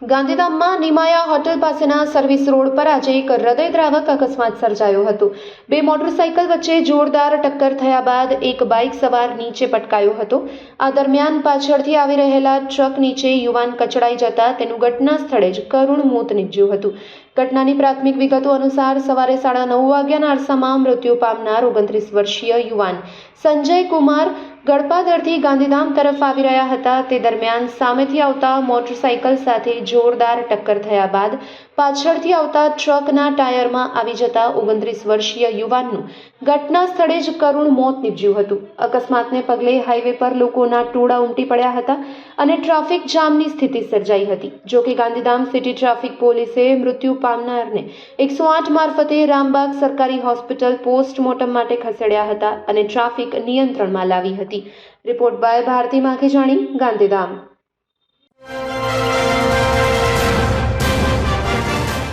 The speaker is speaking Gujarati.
ગાંધીધામમાં નિમાયા હોટલ પાસેના સર્વિસ રોડ પર આજે એક હૃદયદ્રાવક અકસ્માત સર્જાયો હતો। બે મોટરસાઇકલ વચ્ચે જોરદાર ટક્કર થયા બાદ એક બાઇક સવાર નીચે પટકાયો હતો। આ દરમિયાન પાછળથી આવી રહેલા ટ્રક નીચે યુવાન કચડાઈ જતા તેનું ઘટના સ્થળે જ કરુણ મોત નીપજ્યું હતું। ઘટનાની પ્રાથમિક વિગતો અનુસાર સવારે 9:30 વાગ્યાના અરસામાં મૃત્યુ પામનાર 29 વર્ષીય યુવાન સંજય કુમાર ગડપાદરથી ગાંધીધામ તરફ આવી રહ્યા હતા। તે દરમિયાન સામેથી આવતા મોટરસાઇકલ સાથે જોરદાર ટક્કર થયા બાદ પાછળથી આવતા ટ્રકના ટાયરમાં આવી જતા 29 વર્ષીય યુવાનનું ઘટના સ્થળે જ કરુણ મોત નીપજ્યું હતું। અકસ્માતને પગલે હાઈવે પર લોકોના ટોળા ઉમટી પડ્યા હતા અને ટ્રાફિક જામની સ્થિતિ સર્જાઈ હતી। જો કે ગાંધીધામ સિટી ટ્રાફિક પોલીસે મૃત્યુ પામનારને 108 મારફતે રામબાગ સરકારી હોસ્પિટલ પોસ્ટમોર્ટમ માટે ખસેડ્યા હતા અને ટ્રાફિક નિયંત્રણમાં લાવી હતી। Report by Bharati Makhijani, Gandhidham.